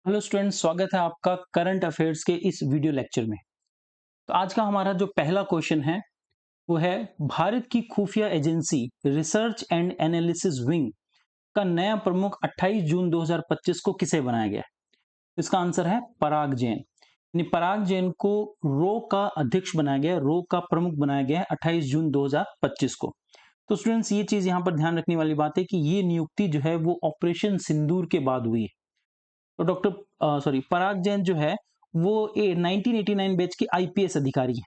Hello students, स्वागत है आपका करंट अफेयर्स के इस वीडियो लेक्चर में। तो आज का हमारा जो पहला क्वेश्चन है वो है भारत की खुफिया agency research and analysis wing का नया प्रमुख 28 जून 2025 को किसे बनाया गया है। इसका आंसर है पराग जैन। यानी पराग जैन को रो का अध्यक्ष बनाया गया है, रो का प्रमुख बनाया गया है 28 जून 2025 को। तो स्टूडेंट्स, ये चीज यहाँ पर ध्यान रखने वाली बात है कि ये नियुक्ति जो है वो ऑपरेशन सिंदूर के बाद हुई है। तो पराग जैन जो है वो 1989 बैच के आईपीएस अधिकारी हैं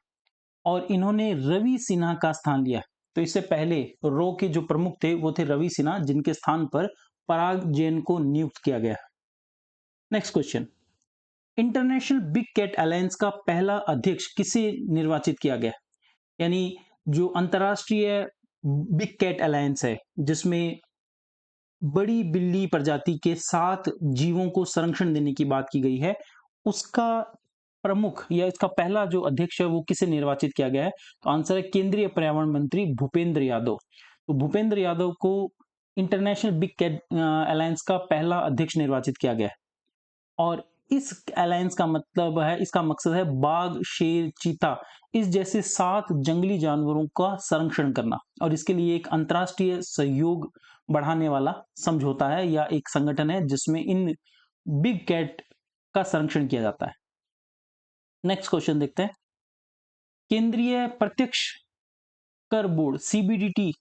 और इन्होंने रवि सिन्हा का स्थान लिया। तो इससे पहले रो के जो प्रमुख थे वो थे रवि सिन्हा, जिनके स्थान पर पराग जैन को नियुक्त किया गया। Next question, international big cat alliance का पहला अध्यक्ष किसे निर्वाचित किया गया। यानी जो अंतरराष्ट्रीय बिग कैट अलायंस है जिसमें बड़ी बिल्ली प्रजाति के 7 जीवों को संरक्षण देने की बात की गई है, उसका प्रमुख या इसका पहला जो अध्यक्ष है वो किसे निर्वाचित किया गया है। तो आंसर है केंद्रीय पर्यावरण मंत्री भूपेंद्र यादव। तो भूपेंद्र यादव को इंटरनेशनल बिग कैट अलायंस का पहला अध्यक्ष निर्वाचित किया गया है। और इस अलायंस का मतलब है, इसका मकसद है बाघ, शेर, चीता इस जैसे 7 जंगली जानवरों का संरक्षण करना, और इसके लिए एक अंतर्राष्ट्रीय सहयोग बढ़ाने वाला समझौता है या एक संगठन है जिसमें इन बिग कैट का संरक्षण किया जाता है। नेक्स्ट क्वेश्चन देखते हैं, केंद्रीय प्रत्यक्ष कर बोर्ड सीबीडीटी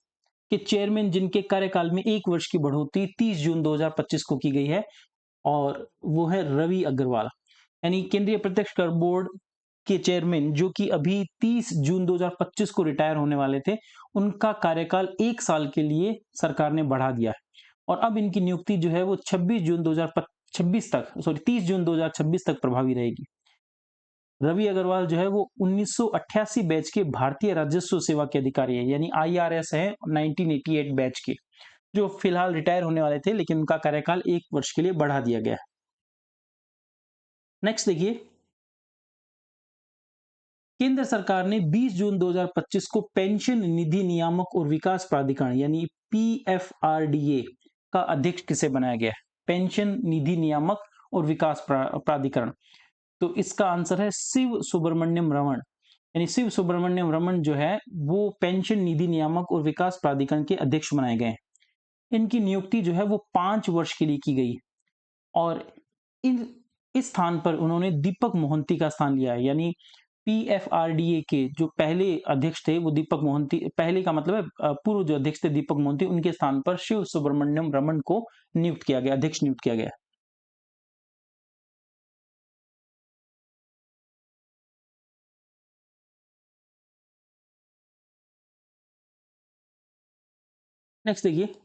के चेयरमैन जिनके कार्यकाल में 1 वर्ष की बढ़ोतरी 30 जून 2025 को की गई है, और वो है रवि अग्रवाल। यानी केंद्रीय प्रत्यक्ष कर बोर्ड के चेयरमैन जो कि अभी 30 जून 2025 को रिटायर होने वाले थे, उनका कार्यकाल 1 साल के लिए सरकार ने बढ़ा दिया है और अब इनकी नियुक्ति जो है वो 30 जून 2026 तक प्रभावी रहेगी। रवि अग्रवाल जो है वो 1988 बैच के भारतीय राजस्व सेवा के अधिकारी है, यानी आईआरएस है 1988 बैच के, जो फिलहाल रिटायर होने वाले थे लेकिन उनका कार्यकाल 1 वर्ष के लिए बढ़ा दिया गया है। नेक्स्ट देखिए, केंद्र सरकार ने 20 जून 2025 को पेंशन निधि नियामक और विकास प्राधिकरण यानी पीएफआरडीए का अध्यक्ष किसे बनाया गया है। पेंशन निधि नियामक और विकास प्राधिकरण, तो इसका आंसर है शिव सुब्रमण्यम रमन। यानी शिव सुब्रमण्यम रमन जो है वो पेंशन निधि नियामक और विकास प्राधिकरण के अध्यक्ष बनाए गए हैं। इनकी नियुक्ति जो है वो 5 वर्ष के लिए की गई और इन इस स्थान पर उन्होंने दीपक मोहंती का स्थान लिया है। यानी पीएफआरडीए के जो पहले अध्यक्ष थे वो दीपक मोहंती, पहले का मतलब है पूर्व जो अध्यक्ष थे दीपक मोहंती, उनके स्थान पर शिव सुब्रमण्यम रमन को नियुक्त किया गया, अध्यक्ष नियुक्त किया गया। नेक्स्ट देखिए,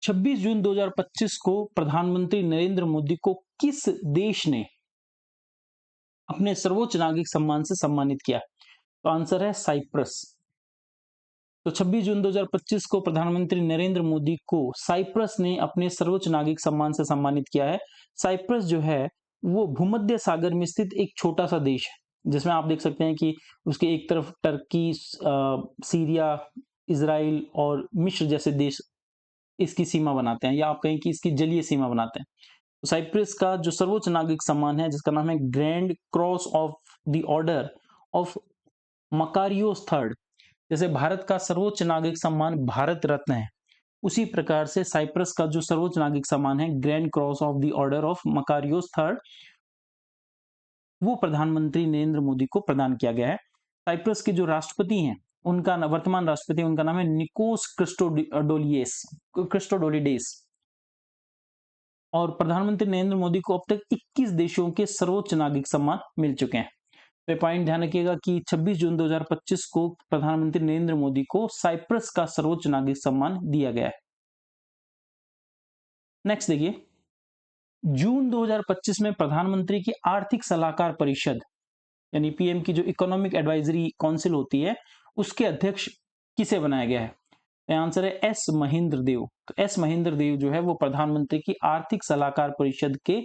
26 जून 2025 को प्रधानमंत्री नरेंद्र मोदी को किस देश ने अपने सर्वोच्च नागरिक सम्मान से सम्मानित किया। तो आंसर है साइप्रस। तो 26 जून 2025 को प्रधानमंत्री नरेंद्र मोदी को साइप्रस ने अपने सर्वोच्च नागरिक सम्मान से सम्मानित किया है। साइप्रस जो है वो भूमध्य सागर में स्थित एक छोटा सा देश है जिसमें आप देख सकते हैं कि उसके एक तरफ टर्की, सीरिया, इजराइल और मिस्र जैसे देश इसकी सीमा बनाते हैं, या आप कहें कि इसकी जलीय सीमा बनाते हैं। तो साइप्रस का जो सर्वोच्च नागरिक सम्मान है जिसका नाम है grand cross of the order of Makarios third, जैसे भारत का सर्वोच्च नागरिक सम्मान भारत रत्न है, उसी प्रकार से साइप्रस का जो सर्वोच्च नागरिक सम्मान है grand cross of the order of Makarios third, वो प्रधानमंत्री नरेंद्र मोदी को प्रदान किया गया है। साइप्रस के जो राष्ट्रपति हैं, उनका वर्तमान राष्ट्रपति उनका नाम है निकोस क्रिस्टोडोलिडेस। और प्रधानमंत्री नरेंद्र मोदी को अब तक 21 देशों के सर्वोच्च नागरिक सम्मान मिल चुके हैं। तो पॉइंट ध्यान रखिएगा कि 26 जून 2025 को प्रधानमंत्री नरेंद्र मोदी को साइप्रस का सर्वोच्च नागरिक सम्मान दिया गया है। नेक्स्ट देखिए, जून 2025 में प्रधानमंत्री की आर्थिक सलाहकार परिषद यानी पीएम की जो इकोनॉमिक एडवाइजरी काउंसिल होती है उसके अध्यक्ष किसे बनाया गया है। आंसर है एस महेंद्र देव। तो एस महेंद्र देव जो है वो प्रधानमंत्री की आर्थिक सलाहकार परिषद के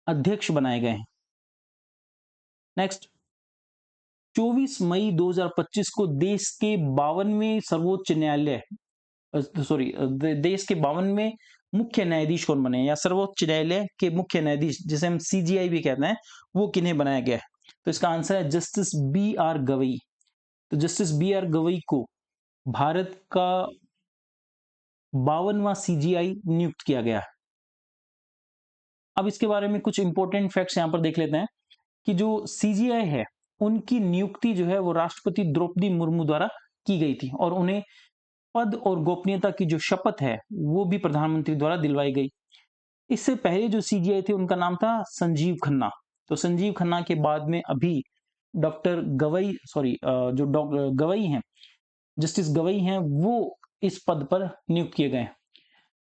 अध्यक्ष बनाए गए हैं। नेक्स्ट, 24 मई 2025 को देश के 52वें सर्वोच्च न्यायालय सॉरी, देश के 52वें मुख्य न्यायाधीश कौन बने, या सर्वोच्च न्यायालय के मुख्य न्यायाधीश जिसे हम सीजीआई भी कहते हैं, वो किन्हें बनाया गया है? तो इसका आंसर है जस्टिस बी आर गवई। तो जस्टिस बी आर गवई को भारत का 52वां सीजीआई नियुक्त किया गया है। अब इसके बारे में कुछ इंपॉर्टेंट फैक्ट्स यहां पर देख लेते हैं कि जो सीजीआई है, उनकी नियुक्ति जो है वो राष्ट्रपति द्रौपदी मुर्मू द्वारा की गई थी, और उन्हें पद और गोपनीयता की जो शपथ है वो भी प्रधानमंत्री द्वारा दिलवाई गई। इससे पहले जो सीजीआई थे उनका नाम था संजीव खन्ना। तो संजीव खन्ना के बाद में अभी डॉक्टर गवई, सॉरी, जो डॉक्टर गवई हैं, जस्टिस गवई हैं, वो इस पद पर नियुक्त किए गए।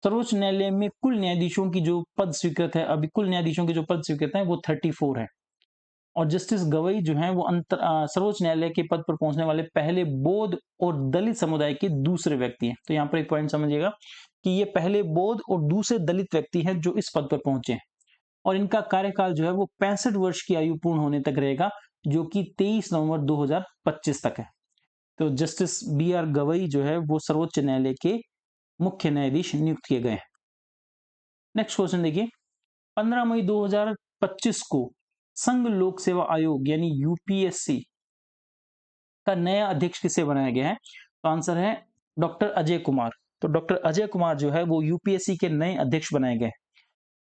सर्वोच्च न्यायालय में कुल न्यायाधीशों की जो पद स्वीकृत है, अभी कुल न्यायाधीशों के जो पद स्वीकृत है वो 34 है। और जस्टिस गवई जो हैं वो सर्वोच्च न्यायालय के पद पर पहुंचने वाले पहले बौद्ध और दलित समुदाय के दूसरे व्यक्ति हैं। तो यहाँ पर एक पॉइंट समझिएगा कि ये पहले बौद्ध और दूसरे दलित व्यक्ति हैं जो इस पद पर पहुंचे हैं, और इनका कार्यकाल जो है वो 65 वर्ष की आयु पूर्ण होने तक रहेगा, जो कि 23 नवंबर 2025 तक है। तो जस्टिस बी आर गवई जो है वो सर्वोच्च न्यायालय के मुख्य न्यायाधीश नियुक्त किए गए हैं। नेक्स्ट क्वेश्चन देखिए, 15 मई 2025 को संघ लोक सेवा आयोग यानी यूपीएससी का नया अध्यक्ष किसे बनाया गया है? तो आंसर है डॉक्टर अजय कुमार। तो डॉक्टर अजय कुमार जो है वो यूपीएससी के नए अध्यक्ष बनाए गए।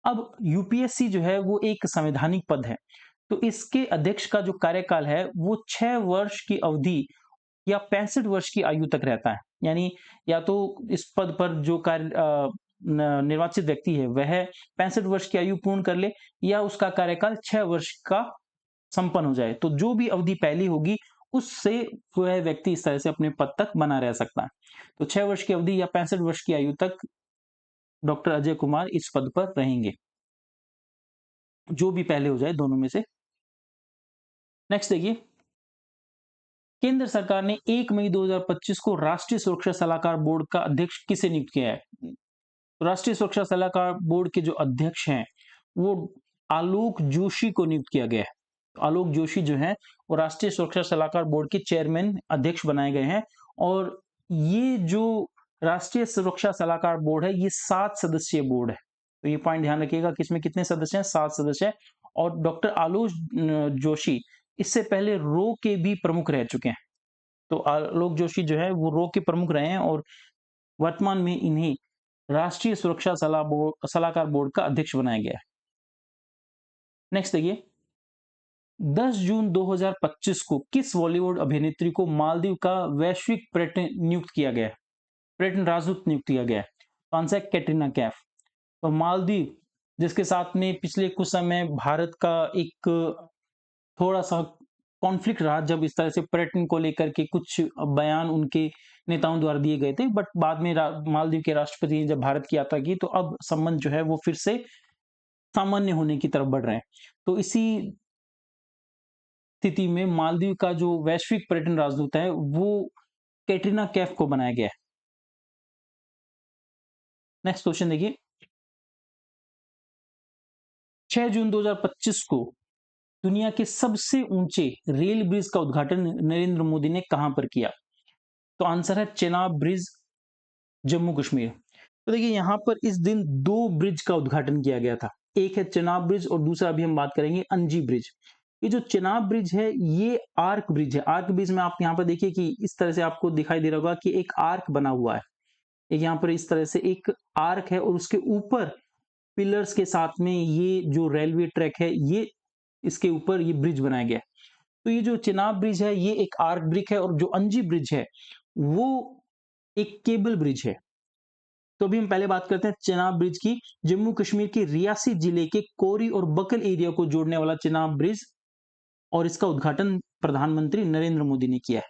अब यूपीएससी जो है वो एक संवैधानिक पद है, तो इसके अध्यक्ष का जो कार्यकाल है वो 6 वर्ष की अवधि या 65 वर्ष की आयु तक रहता है। यानी या तो इस पद पर जो निर्वाचित व्यक्ति है वह 65 वर्ष की आयु पूर्ण कर ले, या उसका कार्यकाल 6 वर्ष का संपन्न हो जाए। तो जो भी अवधि पहली होगी उससे वह व्यक्ति इस तरह से अपने पद तक बना रह सकता है। तो 6 वर्ष की अवधि या 65 वर्ष की आयु तक डॉक्टर अजय कुमार इस पद पर रहेंगे, जो भी पहले हो जाए दोनों में से। नेक्स्ट देखिए, केंद्र सरकार ने 1 मई 2025 को राष्ट्रीय सुरक्षा सलाहकार बोर्ड का अध्यक्ष किसे नियुक्त किया है? राष्ट्रीय सुरक्षा सलाहकार बोर्ड के जो अध्यक्ष हैं वो आलोक जोशी को नियुक्त किया गया है। आलोक जोशी जो है वो राष्ट्रीय सुरक्षा सलाहकार बोर्ड के चेयरमैन अध्यक्ष बनाए गए हैं, और ये जो राष्ट्रीय सुरक्षा सलाहकार बोर्ड है ये 7 सदस्यीय बोर्ड है। तो ये पॉइंट ध्यान रखिएगा कि इसमें कितने सदस्य हैं? 7 सदस्य है। और डॉक्टर आलोक जोशी इससे पहले रो के भी प्रमुख रह चुके हैं। तो आलोक जोशी जो है वो रो के प्रमुख रहे हैं, और वर्तमान में इन्हें राष्ट्रीय सुरक्षा सलाहकार बोर्ड का अध्यक्ष बनाया गया है। नेक्स्ट देखिए, 10 जून 2025 को किस बॉलीवुड अभिनेत्री को मालदीव का वैश्विक पर्यटन नियुक्त किया गया है? पर्यटन राजदूत नियुक्त किया गया है। तो आंसर है कैटरीना कैफ। तो मालदीव जिसके साथ में पिछले कुछ समय भारत का एक थोड़ा सा कॉन्फ्लिक्ट रहा, जब इस तरह से पर्यटन को लेकर के कुछ बयान उनके नेताओं द्वारा दिए गए थे, बट बाद में मालदीव के राष्ट्रपति ने जब भारत की यात्रा की तो अब संबंध जो है वो फिर से सामान्य होने की तरफ बढ़ रहे हैं। तो इसी स्थिति में मालदीव का जो वैश्विक पर्यटन राजदूत है वो कैटरीना कैफ को बनाया गया है। नेक्स्ट क्वेश्चन देखिए, 6 जून 2025 को दुनिया के सबसे ऊंचे रेल ब्रिज का उद्घाटन नरेंद्र मोदी ने कहां पर किया? तो आंसर है चेनाब ब्रिज, जम्मू कश्मीर। तो देखिए यहां पर इस दिन 2 ब्रिज का उद्घाटन किया गया था। एक है चेनाब ब्रिज और दूसरा अभी हम बात करेंगे अंजी ब्रिज। ये जो चेनाब ब्रिज है ये आर्क ब्रिज है। आर्क ब्रिज में आप यहाँ पर देखिए कि इस तरह से आपको दिखाई दे रहा होगा कि एक आर्क बना हुआ है। एक यहाँ पर इस तरह से एक आर्क है, और उसके ऊपर पिलर्स के साथ में ये जो रेलवे ट्रैक है ये इसके ऊपर ये ब्रिज बनाया गया है। तो ये जो चेनाब ब्रिज है ये एक आर्क ब्रिज है, और जो अंजी ब्रिज है वो एक केबल ब्रिज है। तो अभी हम पहले बात करते हैं चेनाब ब्रिज की। जम्मू कश्मीर के रियासी जिले के कोरी और बकल एरिया को जोड़ने वाला चेनाब ब्रिज, और इसका उद्घाटन प्रधानमंत्री नरेंद्र मोदी ने किया है।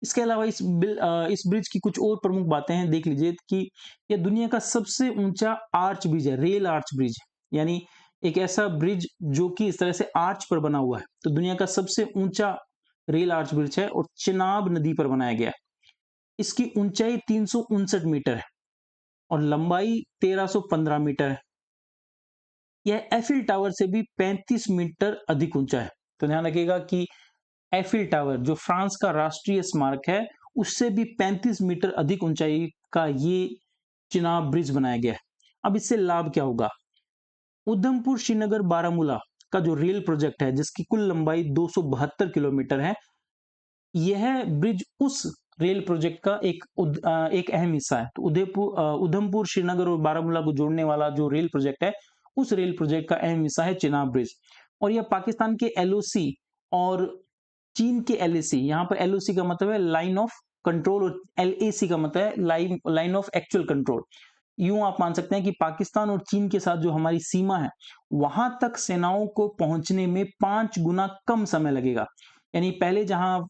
इसके अलावा इस ब्रिज की कुछ और प्रमुख बातें हैं, देख लीजिए कि यह दुनिया का सबसे ऊंचा आर्च ब्रिज है, रेल आर्च ब्रिज, यानी एक ऐसा ब्रिज जो कि इस तरह से आर्च पर बना हुआ है। तो दुनिया का सबसे ऊंचा रेल आर्च ब्रिज है, और चिनाब नदी पर बनाया गया है। इसकी ऊंचाई 359 मीटर है और लंबाई 1315 मीटर है। यह एफिल टावर से भी 35 मीटर अधिक ऊंचा है। तो ध्यान रखिएगा कि एफिल टावर जो फ्रांस का राष्ट्रीय स्मारक है उससे भी 35 मीटर अधिक ऊंचाई का ये चिनाब ब्रिज बनाया गया है। अब इससे लाभ क्या होगा? उधमपुर श्रीनगर बारामूला का जो रेल प्रोजेक्ट है जिसकी कुल लंबाई 272 किलोमीटर है, यह ब्रिज उस रेल प्रोजेक्ट का एक अहम हिस्सा है। तो उधमपुर श्रीनगर और बारामूला को जोड़ने वाला जो रेल प्रोजेक्ट है, उस रेल प्रोजेक्ट का अहम हिस्सा है चिनाब ब्रिज। और यह पाकिस्तान के एलओसी और चीन के एलएसी, यहाँ पर एलओसी का मतलब है लाइन ऑफ कंट्रोल और एलएसी का मतलब है लाइन ऑफ एक्चुअल कंट्रोल। यूं आप मान सकते हैं कि पाकिस्तान और चीन के साथ जो हमारी सीमा है, वहां तक सेनाओं को पहुंचने में 5 गुना कम समय लगेगा। यानी पहले जहां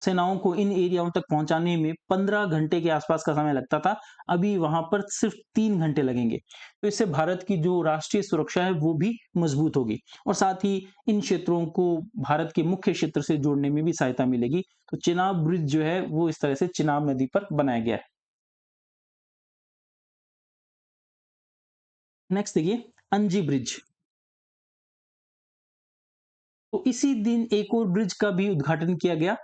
सेनाओं को इन एरियाओं तक पहुंचाने में 15 घंटे के आसपास का समय लगता था, अभी वहां पर सिर्फ 3 घंटे लगेंगे। तो इससे भारत की जो राष्ट्रीय सुरक्षा है वो भी मजबूत होगी और साथ ही इन क्षेत्रों को भारत के मुख्य क्षेत्र से जोड़ने में भी सहायता मिलेगी। तो चिनाब ब्रिज जो है वो इस तरह से चिनाब नदी पर बनाया गया है। नेक्स्ट देखिए, अंजी ब्रिज। तो इसी दिन एक और ब्रिज का भी उद्घाटन किया गया,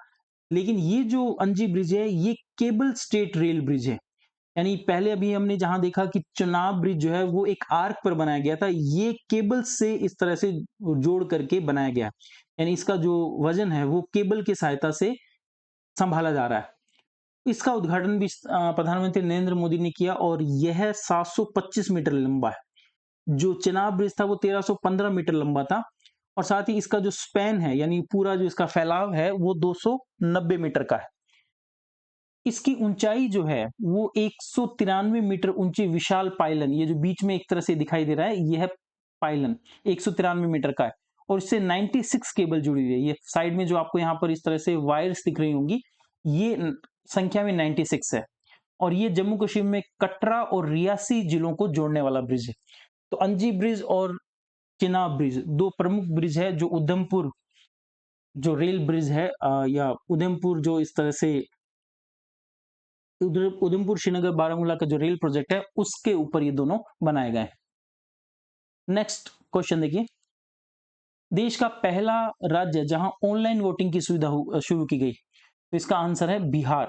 लेकिन ये जो अंजी ब्रिज है ये केबल स्टेट रेल ब्रिज है। यानी पहले अभी हमने जहां देखा कि चनाब ब्रिज जो है वो एक आर्क पर बनाया गया था, ये केबल से इस तरह से जोड़ करके बनाया गया। यानी इसका जो वजन है वो केबल की सहायता से संभाला जा रहा है। इसका उद्घाटन भी प्रधानमंत्री नरेंद्र मोदी ने किया और यह 725 मीटर लंबा है। जो चिनाब ब्रिज था वो 1315 मीटर लंबा था और साथ ही इसका जो स्पैन है यानी पूरा जो इसका फैलाव है वो 290 मीटर का है। इसकी ऊंचाई जो है वो 193 मीटर ऊंची विशाल पाइलन, ये जो बीच में एक तरह से दिखाई दे रहा है ये है पाइलन, 193 मीटर का है और इससे 96 केबल जुड़ी हुई है। ये साइड में जो आपको यहाँ पर इस तरह से वायर्स दिख रही होंगी, ये संख्या में 96 है और ये जम्मू कश्मीर में कटरा और रियासी जिलों को जोड़ने वाला ब्रिज है। तो अंजी ब्रिज और चिनाब ब्रिज दो प्रमुख ब्रिज है जो उधमपुर जो रेल ब्रिज है या उधमपुर जो इस तरह से उधमपुर श्रीनगर बारामूला का जो रेल प्रोजेक्ट है उसके ऊपर ये दोनों बनाए गए। नेक्स्ट क्वेश्चन देखिए, देश का पहला राज्य जहां ऑनलाइन वोटिंग की सुविधा शुरू की गई, तो इसका आंसर है बिहार।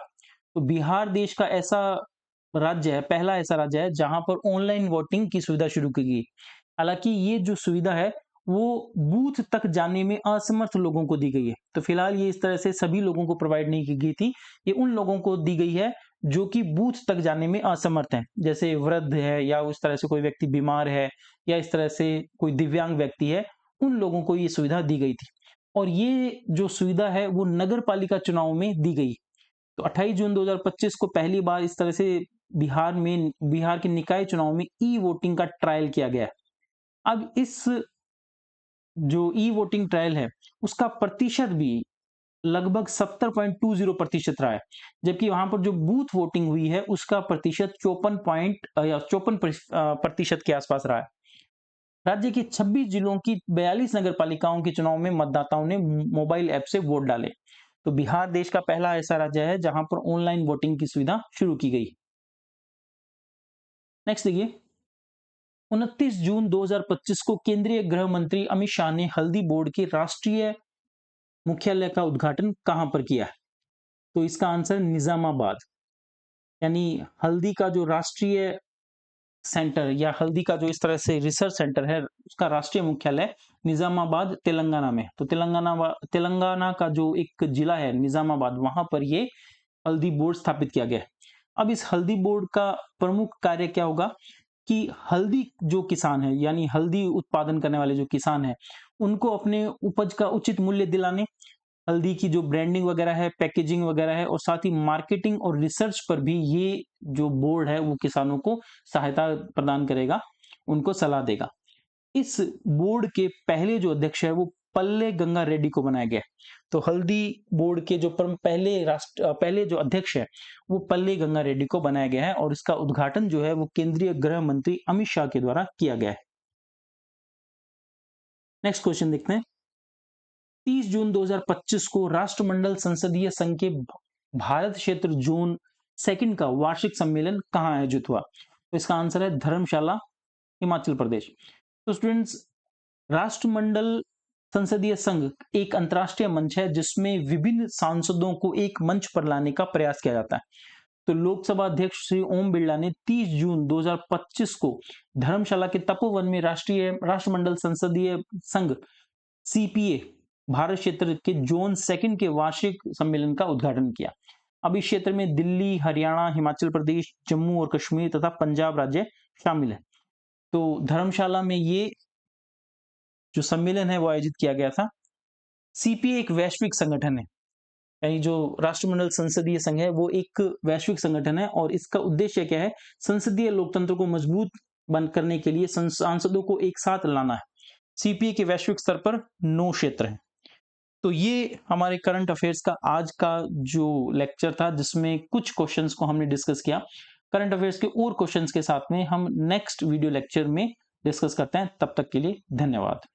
तो बिहार देश का ऐसा राज्य है, पहला ऐसा राज्य है जहां पर ऑनलाइन वोटिंग की सुविधा शुरू की गई। हालांकि ये जो सुविधा है वो बूथ तक जाने में असमर्थ लोगों को दी गई है। तो फिलहाल ये इस तरह से सभी लोगों को प्रोवाइड नहीं की गई थी, ये उन लोगों को दी गई है जो कि बूथ तक जाने में असमर्थ हैं, जैसे वृद्ध है या उस तरह से कोई व्यक्ति बीमार है या इस तरह से कोई दिव्यांग व्यक्ति है, उन लोगों को ये सुविधा दी गई थी। और ये जो सुविधा है वो नगर पालिका चुनाव में दी गई। तो 28 जून 2025 को पहली बार इस तरह से बिहार के निकाय चुनाव में ई वोटिंग का ट्रायल किया गया। अब इस जो ई वोटिंग ट्रायल है उसका प्रतिशत भी लगभग 70.20% रहा है, जबकि वहां पर जो बूथ वोटिंग हुई है उसका प्रतिशत 54% के आसपास रहा है। राज्य के 26 जिलों की 42 नगर पालिकाओं के चुनाव में मतदाताओं ने मोबाइल ऐप से वोट डाले। तो बिहार देश का पहला ऐसा राज्य है जहां पर ऑनलाइन वोटिंग की सुविधा शुरू की गई। नेक्स्ट देखिए, 29 जून 2025 को केंद्रीय गृह मंत्री अमित शाह ने हल्दी बोर्ड के राष्ट्रीय मुख्यालय का उद्घाटन कहां पर किया है? तो इसका आंसर निजामाबाद। यानी हल्दी का जो राष्ट्रीय सेंटर या हल्दी का जो इस तरह से रिसर्च सेंटर है उसका राष्ट्रीय मुख्यालय निजामाबाद तेलंगाना में। तो तेलंगाना का जो एक जिला है निजामाबाद, वहां पर ये हल्दी बोर्ड स्थापित किया गया है। अब इस हल्दी बोर्ड का प्रमुख कार्य क्या होगा कि हल्दी जो किसान है यानी हल्दी उत्पादन करने वाले जो किसान है उनको अपने उपज का उचित मूल्य दिलाने, हल्दी की जो ब्रांडिंग वगैरह है, पैकेजिंग वगैरह है और साथ ही मार्केटिंग और रिसर्च पर भी ये जो बोर्ड है वो किसानों को सहायता प्रदान करेगा, उनको सलाह देगा। इस बोर्ड के पहले जो अध्यक्ष है वो पल्ले गंगा रेड्डी को बनाया गया। तो हल्दी बोर्ड के जो पहले जो अध्यक्ष है वो पल्ले गंगा रेड्डी को बनाया गया है और इसका उद्घाटन जो है वो केंद्रीय गृह मंत्री अमित शाह के द्वारा किया गया है। नेक्स्ट क्वेश्चन देखते हैं, 30 जून 2025 को राष्ट्रमंडल संसदीय संघ के भारत क्षेत्र जोन सेकंड का वार्षिक सम्मेलन कहां आयोजित हुआ? तो इसका आंसर है धर्मशाला, हिमाचल प्रदेश। तो स्टूडेंट्स, राष्ट्रमंडल संसदीय संघ एक अंतर्राष्ट्रीय मंच है जिसमें विभिन्न सांसदों को एक मंच पर लाने का प्रयास किया जाता है। तो लोकसभा अध्यक्ष श्री ओम बिरला ने 30 जून 2025 को धर्मशाला के तपोवन में राष्ट्रमंडल संसदीय संघ सीपीए भारत क्षेत्र के जोन सेकंड के वार्षिक सम्मेलन का उद्घाटन किया। अब इस क्षेत्र में दिल्ली, हरियाणा, हिमाचल प्रदेश, जम्मू और कश्मीर तथा पंजाब राज्य शामिल है। तो धर्मशाला में ये जो सम्मेलन है वो आयोजित किया गया था। सीपीए एक वैश्विक संगठन है, यानी जो राष्ट्रमंडल संसदीय संघ है वो एक वैश्विक संगठन है और इसका उद्देश्य क्या है, संसदीय लोकतंत्र को मजबूत बंद करने के लिए सांसदों को एक साथ लाना है। सीपीए के वैश्विक स्तर पर 9 क्षेत्र हैं। तो ये हमारे करंट अफेयर्स का आज का जो लेक्चर था, जिसमें कुछ क्वेश्चंस को हमने डिस्कस किया। करंट अफेयर्स के और क्वेश्चंस के साथ में हम नेक्स्ट वीडियो लेक्चर में डिस्कस करते हैं। तब तक के लिए धन्यवाद।